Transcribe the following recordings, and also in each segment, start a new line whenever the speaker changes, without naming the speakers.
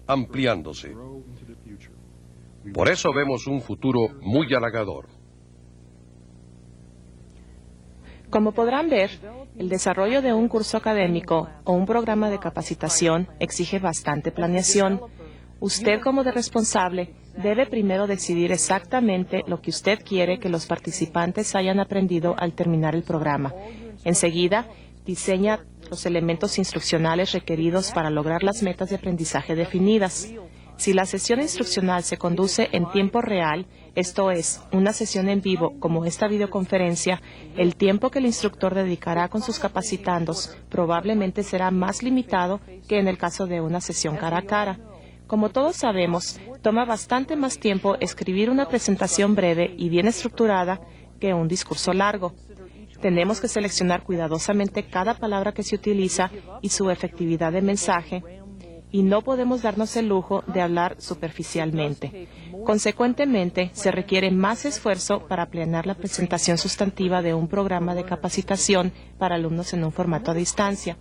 ampliándose. Por eso vemos un futuro muy halagador.
Como podrán ver, el desarrollo de un curso académico o un programa de capacitación exige bastante planeación. Usted, como responsable, debe primero decidir exactamente lo que usted quiere que los participantes hayan aprendido al terminar el programa. Enseguida, diseña los elementos instruccionales requeridos para lograr las metas de aprendizaje definidas. Si la sesión instruccional se conduce en tiempo real, esto es, una sesión en vivo como esta videoconferencia, el tiempo que el instructor dedicará con sus capacitandos probablemente será más limitado que en el caso de una sesión cara a cara. Como todos sabemos, toma bastante más tiempo escribir una presentación breve y bien estructurada que un discurso largo. Tenemos que seleccionar cuidadosamente cada palabra que se utiliza y su efectividad de mensaje, y no podemos darnos el lujo de hablar superficialmente. Consecuentemente, se requiere más esfuerzo para planear la presentación sustantiva de un programa de capacitación para alumnos en un formato a distancia.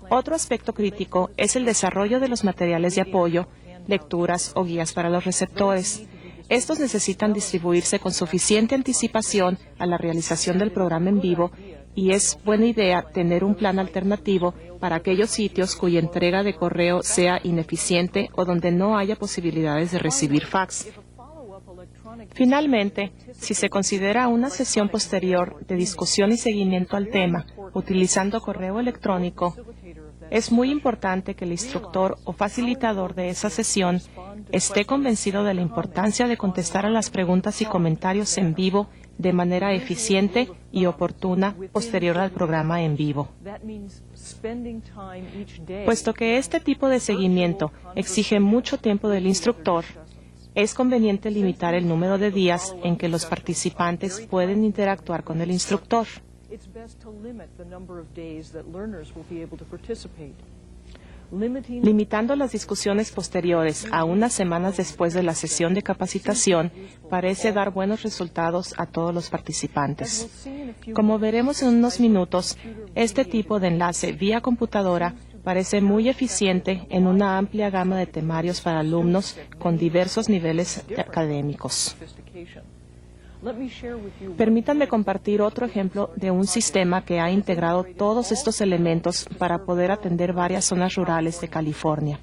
Otro aspecto crítico es el desarrollo de los materiales de apoyo, lecturas o guías para los receptores. Estos necesitan distribuirse con suficiente anticipación a la realización del programa en vivo, y es buena idea tener un plan alternativo para aquellos sitios cuya entrega de correo sea ineficiente o donde no haya posibilidades de recibir fax. Finalmente, si se considera una sesión posterior de discusión y seguimiento al tema, utilizando correo electrónico, es muy importante que el instructor o facilitador de esa sesión esté convencido de la importancia de contestar a las preguntas y comentarios en vivo de manera eficiente y oportuna posterior al programa en vivo. Puesto que este tipo de seguimiento exige mucho tiempo del instructor, es conveniente limitar el número de días en que los participantes pueden interactuar con el instructor. Limitando las discusiones posteriores a unas semanas después de la sesión de capacitación parece dar buenos resultados a todos los participantes. Como veremos en unos minutos, este tipo de enlace vía computadora parece muy eficiente en una amplia gama de temarios para alumnos con diversos niveles académicos. Permítanme compartir otro ejemplo de un sistema que ha integrado todos estos elementos para poder atender varias zonas rurales de California.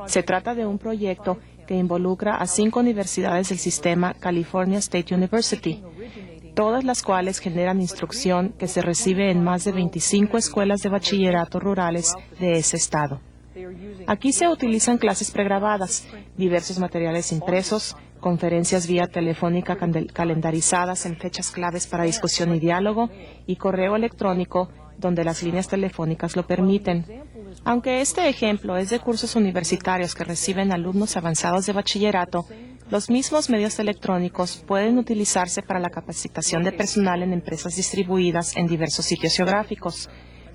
Se trata de un proyecto que involucra a 5 universidades del sistema California State University, todas las cuales generan instrucción que se recibe en más de 25 escuelas de bachillerato rurales de ese estado. Aquí se utilizan clases pregrabadas, diversos materiales impresos, conferencias vía telefónica calendarizadas en fechas claves para discusión y diálogo, y correo electrónico donde las líneas telefónicas lo permiten. Aunque este ejemplo es de cursos universitarios que reciben alumnos avanzados de bachillerato, los mismos medios electrónicos pueden utilizarse para la capacitación de personal en empresas distribuidas en diversos sitios geográficos.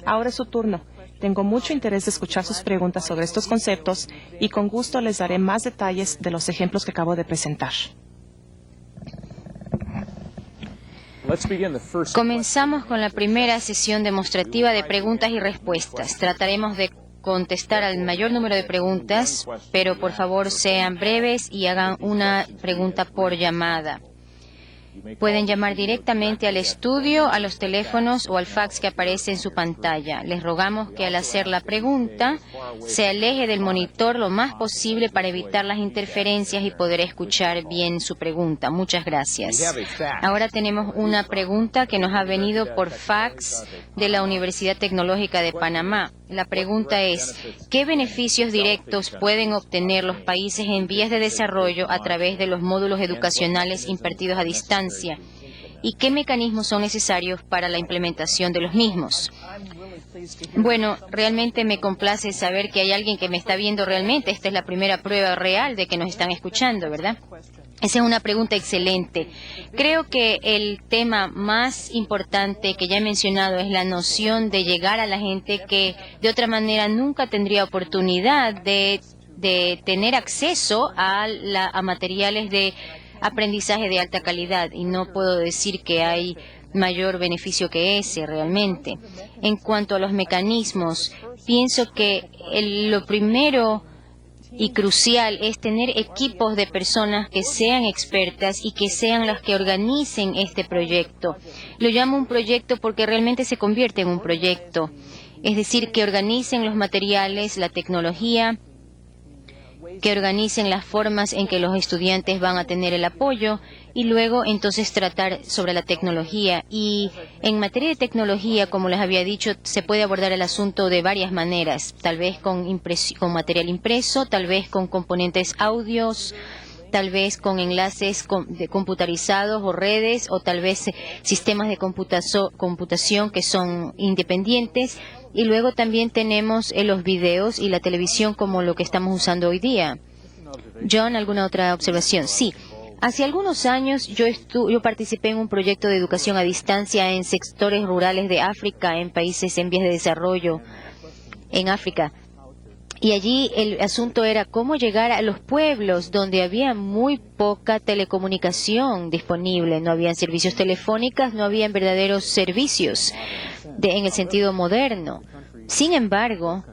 Ahora es su turno. Tengo mucho interés de escuchar sus preguntas sobre estos conceptos y con gusto les daré más detalles de los ejemplos que acabo de presentar.
Comenzamos con la primera sesión demostrativa de preguntas y respuestas. Trataremos de contestar al mayor número de preguntas, pero por favor sean breves y hagan una pregunta por llamada. Pueden llamar directamente al estudio, a los teléfonos o al fax que aparece en su pantalla. Les rogamos que al hacer la pregunta se aleje del monitor lo más posible para evitar las interferencias y poder escuchar bien su pregunta. Muchas gracias. Ahora tenemos una pregunta que nos ha venido por fax de la Universidad Tecnológica de Panamá. La pregunta es, ¿qué beneficios directos pueden obtener los países en vías de desarrollo a través de los módulos educacionales impartidos a distancia? ¿Y qué mecanismos son necesarios para la implementación de los mismos? Bueno, realmente me complace saber que hay alguien que me está viendo realmente. Esta es la primera prueba real de que nos están escuchando, ¿verdad? Esa es una pregunta excelente. Creo que el tema más importante que ya he mencionado es la noción de llegar a la gente que de otra manera nunca tendría oportunidad de tener acceso a materiales de aprendizaje de alta calidad, y no puedo decir que hay mayor beneficio que ese realmente. En cuanto a los mecanismos, pienso que lo primero y crucial es tener equipos de personas que sean expertas y que sean las que organicen este proyecto. Lo llamo un proyecto porque realmente se convierte en un proyecto. Es decir, que organicen los materiales, la tecnología, que organicen las formas en que los estudiantes van a tener el apoyo y luego entonces tratar sobre la tecnología. Y en materia de tecnología, como les había dicho, se puede abordar el asunto de varias maneras, tal vez con material impreso, tal vez con componentes audios, tal vez con enlaces computarizados o redes, o tal vez sistemas de computación que son independientes. Y luego también tenemos los videos y la televisión como lo que estamos usando hoy día. John, ¿alguna otra observación? Sí. Hace algunos años yo participé en un proyecto de educación a distancia en sectores rurales de África, en países en vías de desarrollo en África. Y allí el asunto era cómo llegar a los pueblos donde había muy poca telecomunicación disponible. No habían servicios telefónicos, no habían verdaderos servicios en el sentido moderno. Sin embargo,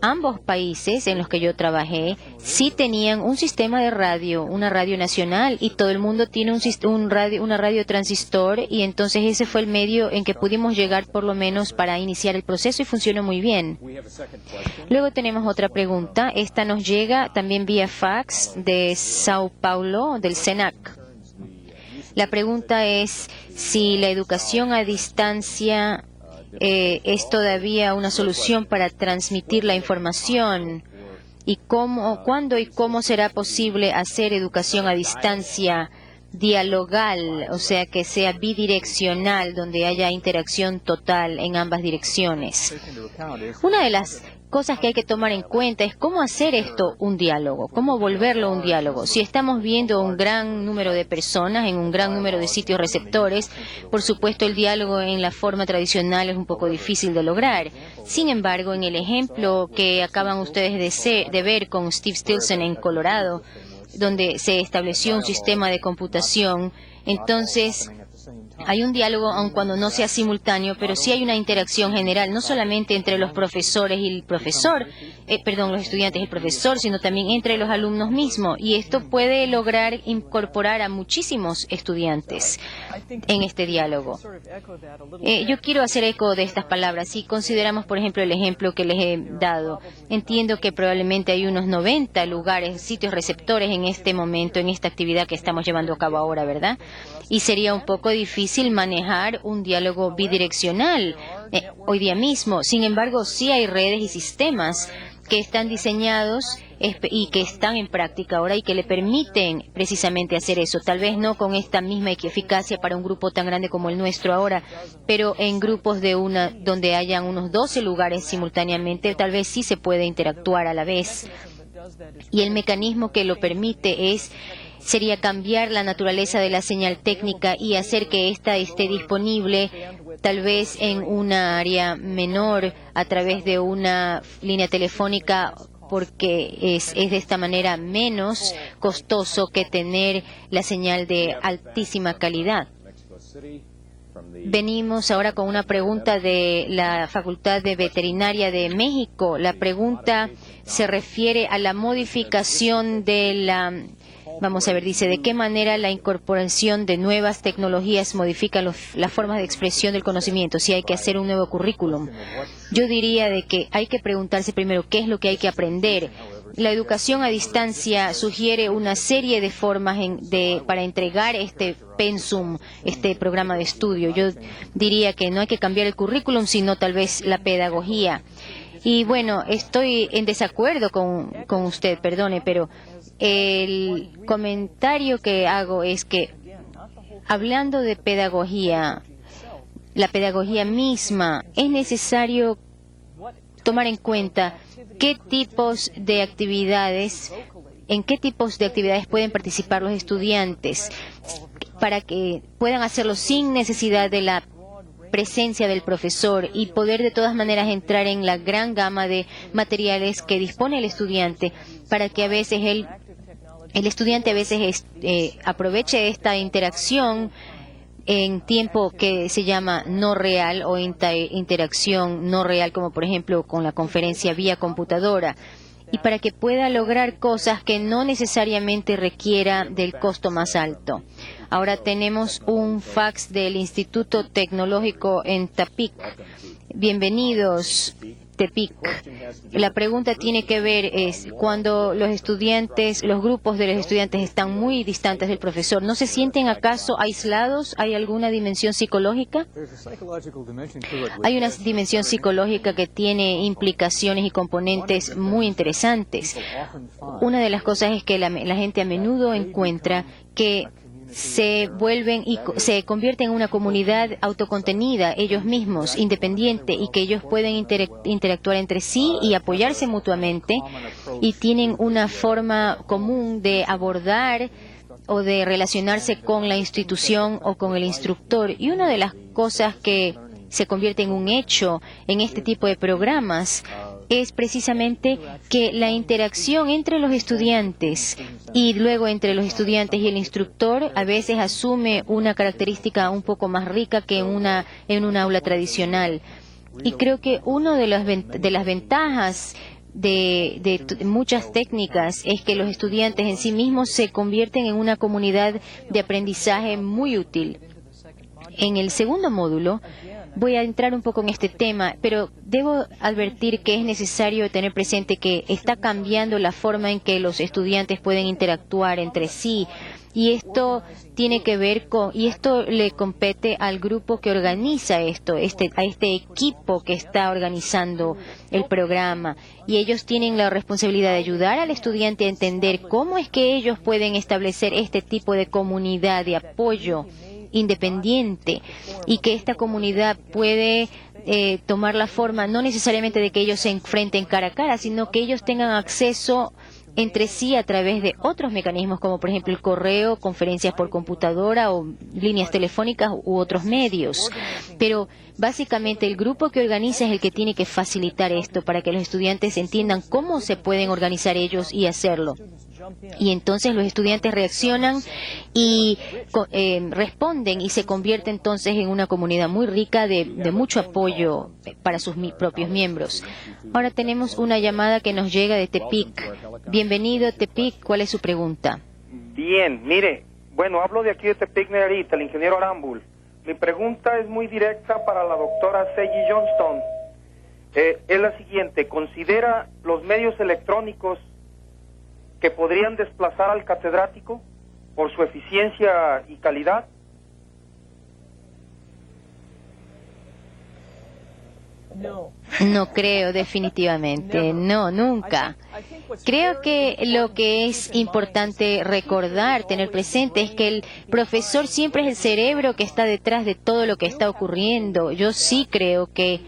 ambos países en los que yo trabajé sí tenían un sistema de radio, una radio nacional, y todo el mundo tiene una radio transistor, y entonces ese fue el medio en que pudimos llegar por lo menos para iniciar el proceso y funcionó muy bien. Luego tenemos otra pregunta. Esta nos llega también vía fax de Sao Paulo, del SENAC. La pregunta es si la educación a distancia es todavía una solución para transmitir la información, y cuándo y cómo será posible hacer educación a distancia dialogal, o sea, que sea bidireccional, donde haya interacción total en ambas direcciones. Una de las cosas que hay que tomar en cuenta es cómo hacer esto un diálogo, cómo volverlo un diálogo. Si estamos viendo un gran número de personas en un gran número de sitios receptores, por supuesto el diálogo en la forma tradicional es un poco difícil de lograr. Sin embargo, en el ejemplo que acaban ustedes de ver con Steve Stilson en Colorado, donde se estableció un sistema de computación, entonces hay un diálogo, aun cuando no sea simultáneo, pero sí hay una interacción general, no solamente entre los profesores y el profesor, los estudiantes y el profesor, sino también entre los alumnos mismos. Y esto puede lograr incorporar a muchísimos estudiantes en este diálogo. Yo quiero hacer eco de estas palabras. Si consideramos, por ejemplo, el ejemplo que les he dado, entiendo que probablemente hay unos 90 lugares, sitios receptores en este momento, en esta actividad que estamos llevando a cabo ahora, ¿verdad? Y sería un poco difícil manejar un diálogo bidireccional hoy día mismo. Sin embargo, sí hay redes y sistemas que están diseñados y que están en práctica ahora y que le permiten precisamente hacer eso. Tal vez no con esta misma eficacia para un grupo tan grande como el nuestro ahora, pero en grupos donde hayan unos 12 lugares simultáneamente, tal vez sí se puede interactuar a la vez. Y el mecanismo que lo permite sería cambiar la naturaleza de la señal técnica y hacer que ésta esté disponible tal vez en una área menor a través de una línea telefónica, porque es de esta manera menos costoso que tener la señal de altísima calidad. Venimos ahora con una pregunta de la Facultad de Veterinaria de México. La pregunta se refiere a la modificación de la... Vamos a ver, dice, ¿de qué manera la incorporación de nuevas tecnologías modifica las formas de expresión del conocimiento? Si hay que hacer un nuevo currículum. Yo diría de que hay que preguntarse primero qué es lo que hay que aprender. La educación a distancia sugiere una serie de formas para entregar este pensum, este programa de estudio. Yo diría que no hay que cambiar el currículum, sino tal vez la pedagogía. Y bueno, estoy en desacuerdo con usted, perdone, pero el comentario que hago es que, hablando de pedagogía, la pedagogía misma, es necesario tomar en cuenta en qué tipos de actividades pueden participar los estudiantes para que puedan hacerlo sin necesidad de la presencia del profesor y poder de todas maneras entrar en la gran gama de materiales que dispone el estudiante, para que a veces el estudiante a veces aproveche esta interacción en tiempo que se llama no real o interacción no real, como por ejemplo con la conferencia vía computadora. y para que pueda lograr cosas que no necesariamente requiera del costo más alto. Ahora tenemos un fax del Instituto Tecnológico en Tepic. Bienvenidos, Tepic. La pregunta tiene que ver es cuando los estudiantes, los grupos de los estudiantes están muy distantes del profesor, ¿no se sienten acaso aislados? ¿Hay alguna dimensión psicológica? Hay una dimensión psicológica que tiene implicaciones y componentes muy interesantes. Una de las cosas es que la gente a menudo encuentra que se vuelven y se convierten en una comunidad autocontenida, ellos mismos, independiente, y que ellos pueden interactuar entre sí y apoyarse mutuamente, y tienen una forma común de abordar o de relacionarse con la institución o con el instructor. Y una de las cosas que se convierte en un hecho en este tipo de programas es precisamente que la interacción entre los estudiantes y luego entre los estudiantes y el instructor a veces asume una característica un poco más rica que en un aula tradicional. Y creo que una de las ventajas de muchas técnicas es que los estudiantes en sí mismos se convierten en una comunidad de aprendizaje muy útil. En el segundo módulo voy a entrar un poco en este tema, pero debo advertir que es necesario tener presente que está cambiando la forma en que los estudiantes pueden interactuar entre sí, y esto tiene que ver con, y esto le compete al grupo que organiza esto, a este equipo que está organizando el programa, y ellos tienen la responsabilidad de ayudar al estudiante a entender cómo es que ellos pueden establecer este tipo de comunidad de apoyo independiente, y que esta comunidad puede tomar la forma no necesariamente de que ellos se enfrenten cara a cara, sino que ellos tengan acceso entre sí a través de otros mecanismos, como por ejemplo el correo, conferencias por computadora o líneas telefónicas u otros medios. Pero básicamente el grupo que organiza es el que tiene que facilitar esto para que los estudiantes entiendan cómo se pueden organizar ellos y hacerlo. Y entonces los estudiantes reaccionan y responden, y se convierte entonces en una comunidad muy rica de mucho apoyo para sus propios miembros. Ahora tenemos una llamada que nos llega de Tepic. Bienvenido, Tepic. ¿Cuál es su pregunta?
Bien, mire, bueno, hablo de aquí de Tepic, Nayarit, el ingeniero Arambul. Mi pregunta es muy directa para la doctora Seiji Johnston. Es la siguiente: ¿considera los medios electrónicos que podrían desplazar al catedrático por su eficiencia y calidad?
No creo, definitivamente. No, nunca. Creo que lo que es importante recordar, tener presente, es que el profesor siempre es el cerebro que está detrás de todo lo que está ocurriendo. Yo sí creo que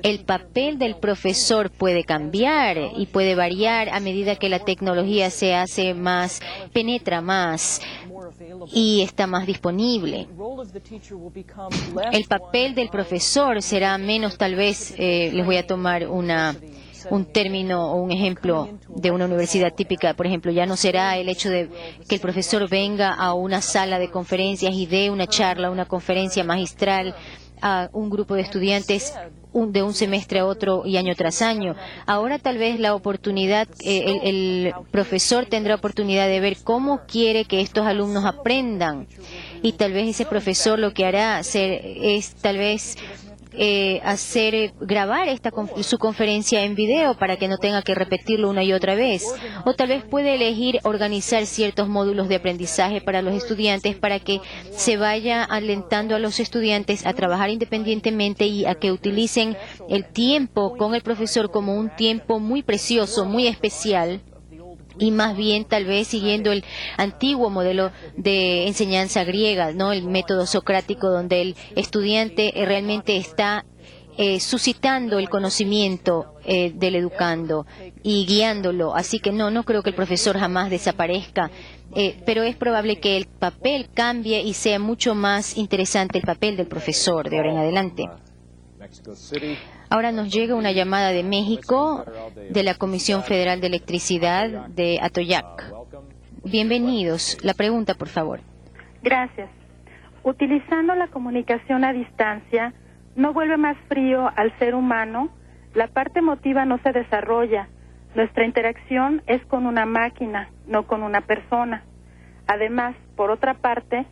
el papel del profesor puede cambiar y puede variar a medida que la tecnología se hace más, penetra más y está más disponible. El papel del profesor será menos, tal vez, les voy a tomar un término o un ejemplo de una universidad típica. Por ejemplo, ya no será el hecho de que el profesor venga a una sala de conferencias y dé una charla, una conferencia magistral a un grupo de estudiantes de un semestre a otro y año tras año. Ahora tal vez la oportunidad, el profesor tendrá oportunidad de ver cómo quiere que estos alumnos aprendan, y tal vez ese profesor lo que hará es tal vez grabar su conferencia en video para que no tenga que repetirlo una y otra vez, o tal vez puede elegir organizar ciertos módulos de aprendizaje para los estudiantes para que se vaya alentando a los estudiantes a trabajar independientemente y a que utilicen el tiempo con el profesor como un tiempo muy precioso, muy especial, y más bien tal vez siguiendo el antiguo modelo de enseñanza griega, ¿no? El método socrático, donde el estudiante realmente está suscitando el conocimiento del educando y guiándolo. Así que no creo que el profesor jamás desaparezca, pero es probable que el papel cambie y sea mucho más interesante el papel del profesor de ahora en adelante. Ahora nos llega una llamada de México, de la Comisión Federal de Electricidad de Atoyac. Bienvenidos. La pregunta, por favor.
Gracias. Utilizando la comunicación a distancia, ¿no vuelve más frío al ser humano? La parte emotiva no se desarrolla. Nuestra interacción es con una máquina, no con una persona. Además, por otra parte,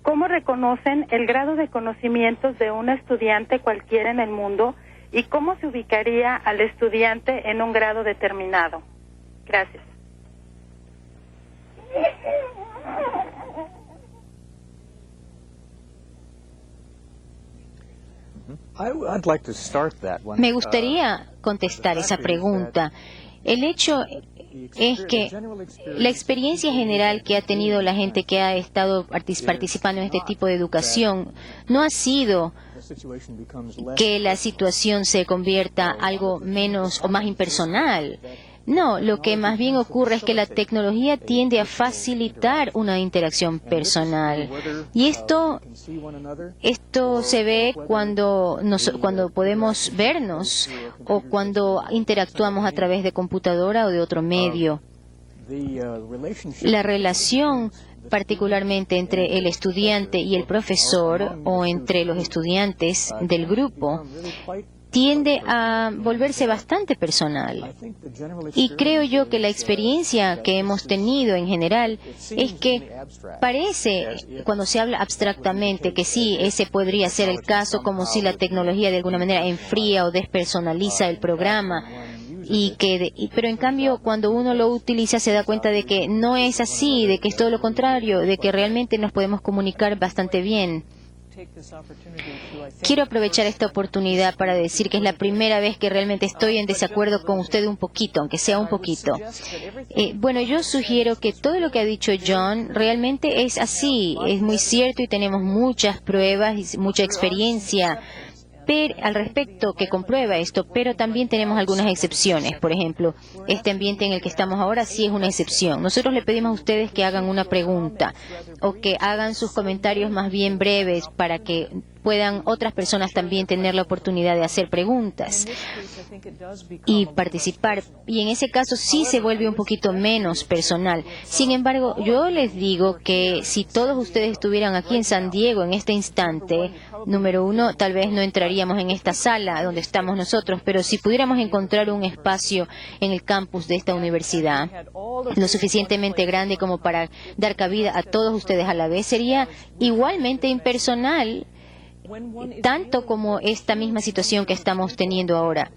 ¿cómo reconocen el grado de conocimientos de un estudiante cualquiera en el mundo y cómo se ubicaría al estudiante en un grado determinado? Gracias.
Me gustaría contestar esa pregunta. El hecho es que la experiencia general que ha tenido la gente que ha estado participando en este tipo de educación no ha sido que la situación se convierta algo menos o más impersonal. No, lo que más bien ocurre es que la tecnología tiende a facilitar una interacción personal. Y esto se ve cuando podemos vernos o cuando interactuamos a través de computadora o de otro medio. La relación particularmente entre el estudiante y el profesor o entre los estudiantes del grupo tiende a volverse bastante personal. Y creo yo que la experiencia que hemos tenido en general es que parece, cuando se habla abstractamente, que sí, ese podría ser el caso, como si la tecnología de alguna manera enfría o despersonaliza el programa. Pero en cambio, cuando uno lo utiliza, se da cuenta de que no es así, de que es todo lo contrario, de que realmente nos podemos comunicar bastante bien. Quiero aprovechar esta oportunidad para decir que es la primera vez que realmente estoy en desacuerdo con usted un poquito, aunque sea un poquito. Bueno, yo sugiero que todo lo que ha dicho John realmente es así, es muy cierto y tenemos muchas pruebas y mucha experiencia al respecto que comprueba esto, pero también tenemos algunas excepciones. Por ejemplo, este ambiente en el que estamos ahora sí es una excepción. Nosotros le pedimos a ustedes que hagan una pregunta o que hagan sus comentarios más bien breves para que puedan otras personas también tener la oportunidad de hacer preguntas y participar. Y en ese caso sí se vuelve un poquito menos personal. Sin embargo, yo les digo que si todos ustedes estuvieran aquí en San Diego en este instante, número uno, tal vez no entraríamos en esta sala donde estamos nosotros, pero si pudiéramos encontrar un espacio en el campus de esta universidad lo suficientemente grande como para dar cabida a todos ustedes a la vez, sería igualmente impersonal, tanto como esta misma situación que estamos teniendo ahora.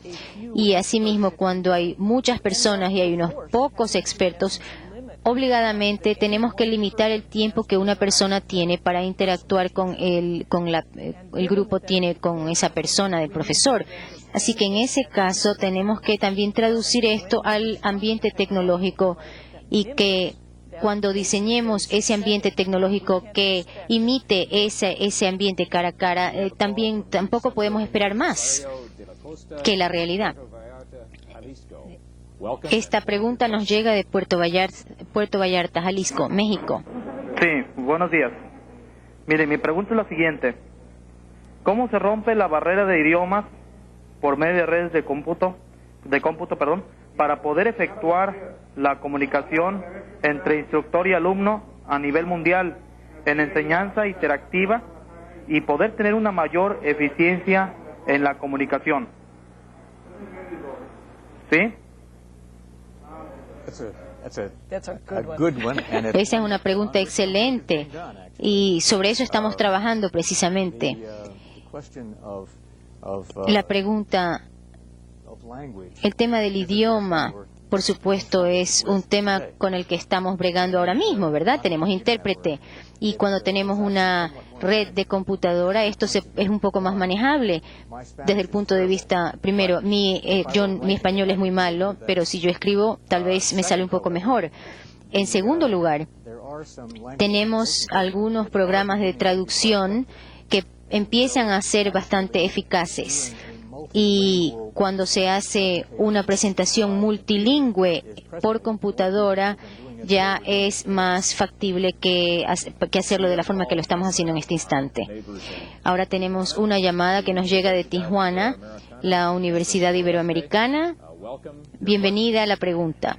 Y asimismo, cuando hay muchas personas y hay unos pocos expertos, obligadamente tenemos que limitar el tiempo que una persona tiene para interactuar con el grupo tiene con esa persona del profesor. Así que en ese caso tenemos que también traducir esto al ambiente tecnológico y que cuando diseñemos ese ambiente tecnológico que imite ese ambiente cara a cara, tampoco podemos esperar más que la realidad. Esta pregunta nos llega de Puerto Vallarta, Jalisco, México.
Sí, buenos días. Mire, mi pregunta es la siguiente. ¿Cómo se rompe la barrera de idiomas por medio de redes de cómputo, para poder efectuar la comunicación entre instructor y alumno a nivel mundial en enseñanza interactiva y poder tener una mayor eficiencia en la comunicación? ¿Sí?
Esa es una pregunta excelente y sobre eso estamos trabajando precisamente. La pregunta, el tema del idioma, por supuesto, es un tema con el que estamos bregando ahora mismo, ¿verdad? Tenemos intérprete y cuando tenemos una red de computadora, esto es un poco más manejable desde el punto de vista, primero, mi español es muy malo, pero si yo escribo, tal vez me sale un poco mejor. En segundo lugar, tenemos algunos programas de traducción que empiezan a ser bastante eficaces. Y cuando se hace una presentación multilingüe por computadora, ya es más factible que hacerlo de la forma que lo estamos haciendo en este instante. Ahora tenemos una llamada que nos llega de Tijuana, la Universidad Iberoamericana. Bienvenida a la pregunta.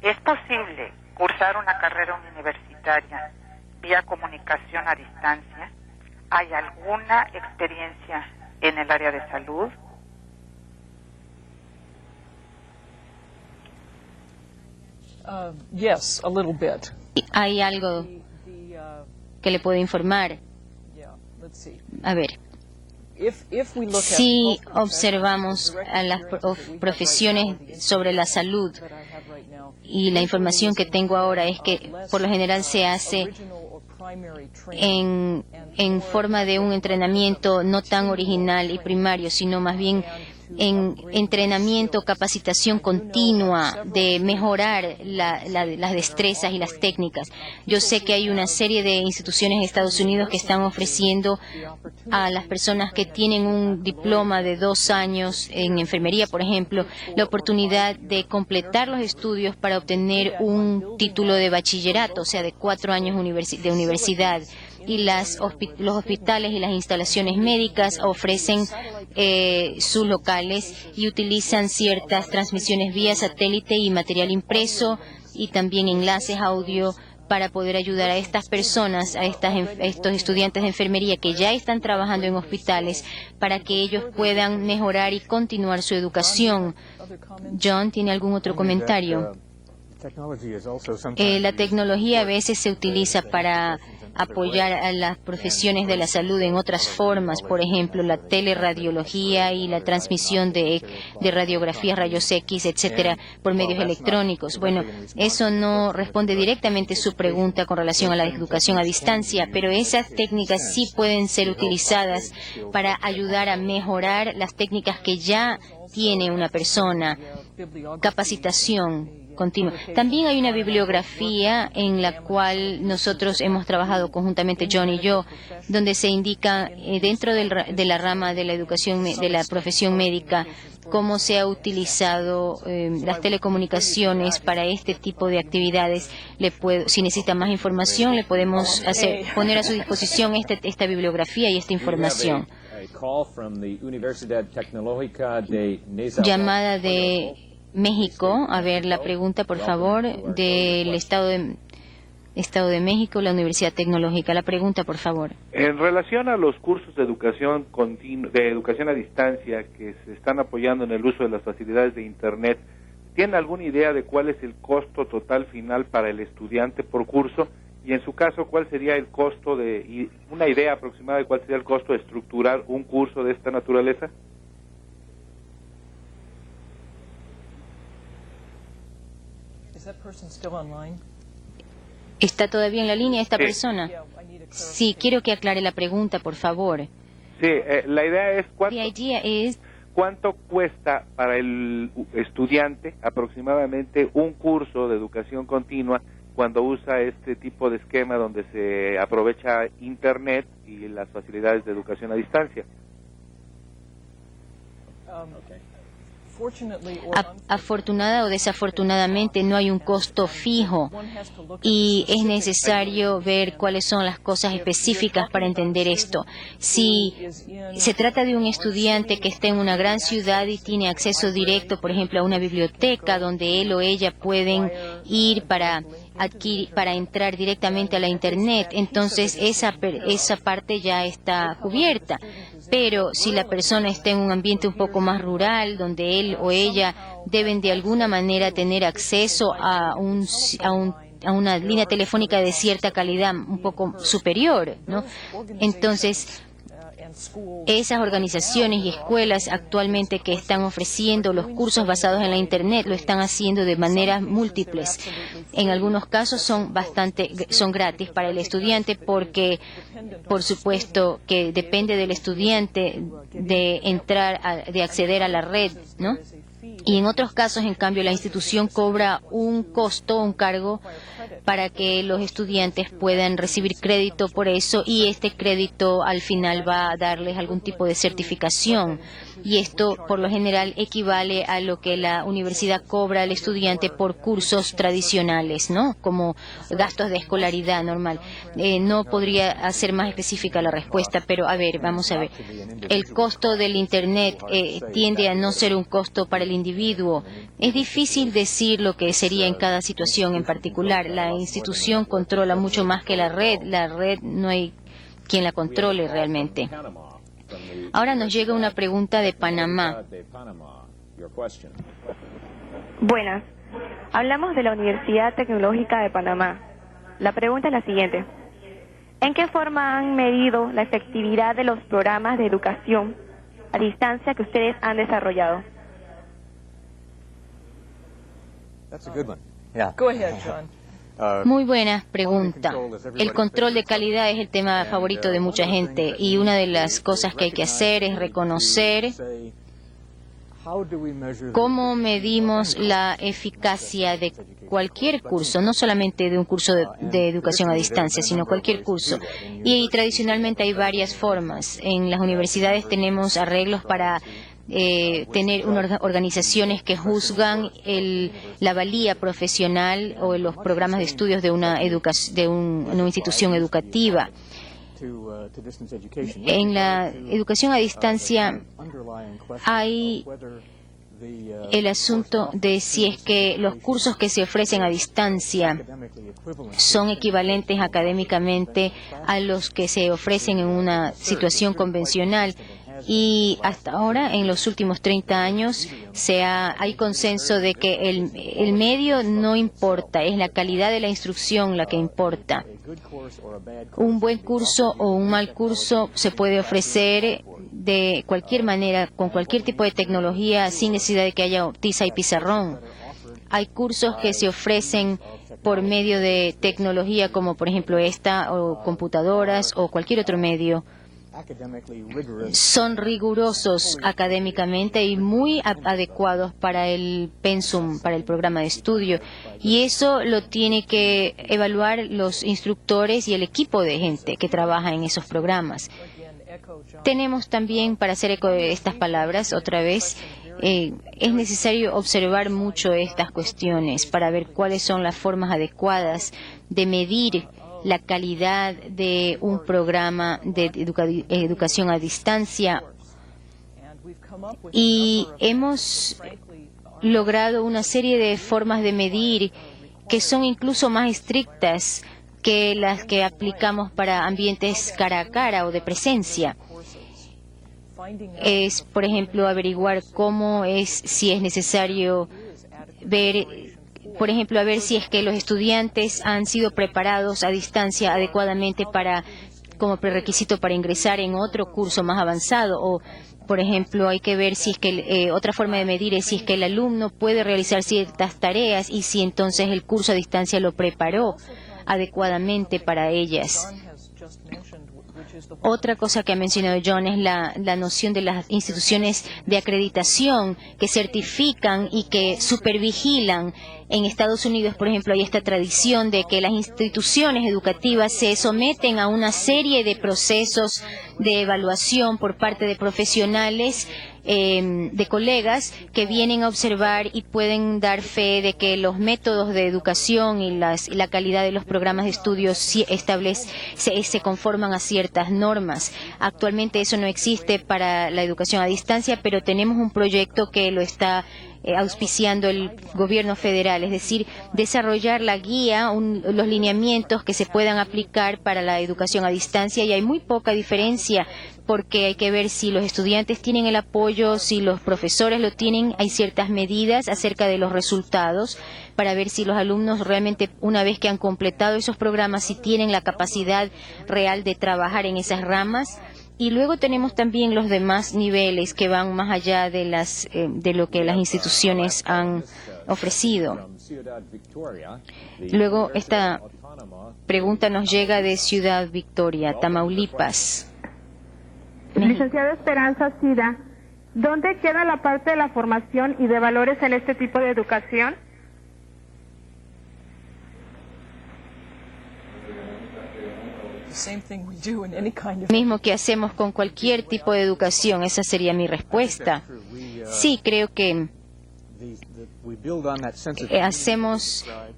¿Es posible cursar una carrera universitaria vía comunicación a distancia? ¿Hay alguna experiencia en el área de salud?
Yes, a little bit.
Hay algo que le puedo informar. A ver, si observamos a las profesiones sobre la salud, y la información que tengo ahora es que por lo general se hace en forma de un entrenamiento no tan original y primario, sino más bien en entrenamiento, capacitación continua de mejorar las destrezas y las técnicas. Yo sé que hay una serie de instituciones en Estados Unidos que están ofreciendo a las personas que tienen un diploma de 2 años en enfermería, por ejemplo, la oportunidad de completar los estudios para obtener un título de bachillerato, o sea, de 4 años de universidad. Y los hospitales y las instalaciones médicas ofrecen sus locales y utilizan ciertas transmisiones vía satélite y material impreso y también enlaces audio para poder ayudar a estas personas, a estos estudiantes de enfermería que ya están trabajando en hospitales, para que ellos puedan mejorar y continuar su educación. John, ¿tiene algún otro comentario? La tecnología a veces se utiliza para apoyar a las profesiones de la salud en otras formas, por ejemplo, la teleradiología y la transmisión de radiografías, rayos X, etcétera, por medios electrónicos. Bueno, eso no responde directamente a su pregunta con relación a la educación a distancia, pero esas técnicas sí pueden ser utilizadas para ayudar a mejorar las técnicas que ya tiene una persona. Capacitación continua. También hay una bibliografía en la cual nosotros hemos trabajado conjuntamente, John y yo, donde se indica dentro de la rama de la educación, de la profesión médica, cómo se ha utilizado las telecomunicaciones para este tipo de actividades. Si necesita más información, le podemos poner a su disposición esta bibliografía y esta información. Llamada de México. A ver, la pregunta, por favor, del Estado de México, la Universidad Tecnológica. La pregunta, por favor.
En relación a los cursos de educación de educación a distancia que se están apoyando en el uso de las facilidades de Internet, ¿tiene alguna idea de cuál es el costo total final para el estudiante por curso? Y en su caso, ¿cuál sería el costo y una idea aproximada de cuál sería el costo de estructurar un curso de esta naturaleza?
¿Está todavía en la línea esta persona? Sí, quiero que aclare la pregunta, por favor.
Sí, la idea es cuánto cuesta para el estudiante aproximadamente un curso de educación continua cuando usa este tipo de esquema donde se aprovecha Internet y las facilidades de educación a distancia.
Afortunada o desafortunadamente no hay un costo fijo y es necesario ver cuáles son las cosas específicas para entender esto. Si se trata de un estudiante que está en una gran ciudad y tiene acceso directo, por ejemplo, a una biblioteca donde él o ella pueden ir para entrar directamente a la Internet, entonces esa parte ya está cubierta. Pero si la persona está en un ambiente un poco más rural, donde él o ella deben de alguna manera tener acceso a una línea telefónica de cierta calidad un poco superior, ¿no? Entonces, esas organizaciones y escuelas actualmente que están ofreciendo los cursos basados en la Internet lo están haciendo de maneras múltiples. En algunos casos son gratis para el estudiante porque, por supuesto, que depende del estudiante de acceder a la red, ¿no? Y en otros casos, en cambio, la institución cobra un cargo para que los estudiantes puedan recibir crédito por eso, y este crédito al final va a darles algún tipo de certificación. Y esto, por lo general, equivale a lo que la universidad cobra al estudiante por cursos tradicionales, ¿no? Como gastos de escolaridad normal. No podría hacer más específica la respuesta, pero a ver, vamos a ver. El costo del Internet tiende a no ser un costo para el individuo. Es difícil decir lo que sería en cada situación en particular. La institución controla mucho más que la red. La red no hay quien la controle realmente. Ahora nos llega una pregunta de Panamá.
Buenas. Hablamos de la Universidad Tecnológica de Panamá. La pregunta es la siguiente. ¿En qué forma han medido la efectividad de los programas de educación a distancia que ustedes han desarrollado?
Go ahead, John.
Muy buena pregunta. El control de calidad es el tema favorito de mucha gente y una de las cosas que hay que hacer es reconocer cómo medimos la eficacia de cualquier curso, no solamente de un curso de educación a distancia, sino cualquier curso. Y tradicionalmente hay varias formas. En las universidades tenemos arreglos para tener unas organizaciones que juzgan la valía profesional o los programas de estudios de una institución educativa. En la educación a distancia hay el asunto de si es que los cursos que se ofrecen a distancia son equivalentes académicamente a los que se ofrecen en una situación convencional. Y hasta ahora, en los últimos 30 años, hay consenso de que el medio no importa, es la calidad de la instrucción la que importa. Un buen curso o un mal curso se puede ofrecer de cualquier manera, con cualquier tipo de tecnología, sin necesidad de que haya tiza y pizarrón. Hay cursos que se ofrecen por medio de tecnología, como por ejemplo esta, o computadoras, o cualquier otro medio. Son rigurosos académicamente y muy adecuados para el pensum, para el programa de estudio. Y eso lo tiene que evaluar los instructores y el equipo de gente que trabaja en esos programas. Tenemos también, para hacer eco de estas palabras, otra vez, es necesario observar mucho estas cuestiones para ver cuáles son las formas adecuadas de medir la calidad de un programa de educación a distancia. Y hemos logrado una serie de formas de medir que son incluso más estrictas que las que aplicamos para ambientes cara a cara o de presencia. Es, por ejemplo, averiguar si es necesario ver, por ejemplo, a ver si es que los estudiantes han sido preparados a distancia adecuadamente como prerequisito para ingresar en otro curso más avanzado. O, por ejemplo, hay que ver si es que otra forma de medir es si es que el alumno puede realizar ciertas tareas y si entonces el curso a distancia lo preparó adecuadamente para ellas. Otra cosa que ha mencionado John es la noción de las instituciones de acreditación que certifican y que supervigilan. En Estados Unidos, por ejemplo, hay esta tradición de que las instituciones educativas se someten a una serie de procesos de evaluación por parte de profesionales, de colegas que vienen a observar y pueden dar fe de que los métodos de educación y la calidad de los programas de estudios se conforman a ciertas normas. Actualmente eso no existe para la educación a distancia, pero tenemos un proyecto que lo está auspiciando el gobierno federal, es decir, desarrollar la guía, los lineamientos que se puedan aplicar para la educación a distancia, y hay muy poca diferencia porque hay que ver si los estudiantes tienen el apoyo, si los profesores lo tienen. Hay ciertas medidas acerca de los resultados para ver si los alumnos realmente, una vez que han completado esos programas, si tienen la capacidad real de trabajar en esas ramas. Y luego tenemos también los demás niveles que van más allá de lo que las instituciones han ofrecido. Luego esta pregunta nos llega de Ciudad Victoria, Tamaulipas.
Licenciada Esperanza Sida, ¿dónde queda la parte de la formación y de valores en este tipo de educación?
Mismo que hacemos con cualquier tipo de educación, esa sería mi respuesta. Sí, creo que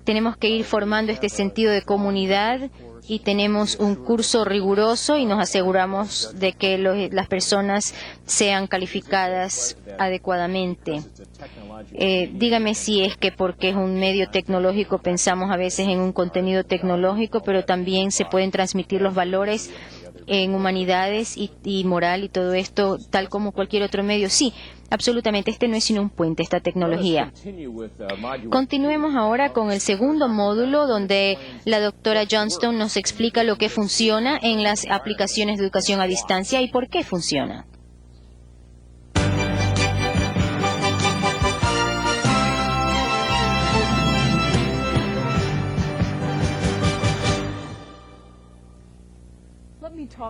tenemos que ir formando este sentido de comunidad y tenemos un curso riguroso y nos aseguramos de que las personas sean calificadas adecuadamente. Dígame si es que porque es un medio tecnológico pensamos a veces en un contenido tecnológico, pero también se pueden transmitir los valores en humanidades y moral y todo esto, tal como cualquier otro medio. Sí, absolutamente, este no es sino un puente, esta tecnología. Continuemos ahora con el segundo módulo, donde la doctora Johnstone nos explica lo que funciona en las aplicaciones de educación a distancia y por qué funciona.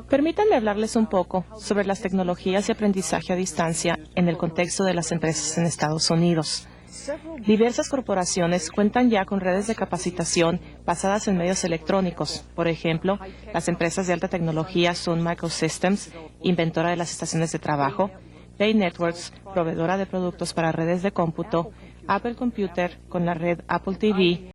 Permítanme hablarles un poco sobre las tecnologías de aprendizaje a distancia en el contexto de las empresas en Estados Unidos. Diversas corporaciones cuentan ya con redes de capacitación basadas en medios electrónicos. Por ejemplo, las empresas de alta tecnología Sun Microsystems, inventora de las estaciones de trabajo, Bay Networks, proveedora de productos para redes de cómputo, Apple Computer con la red Apple TV,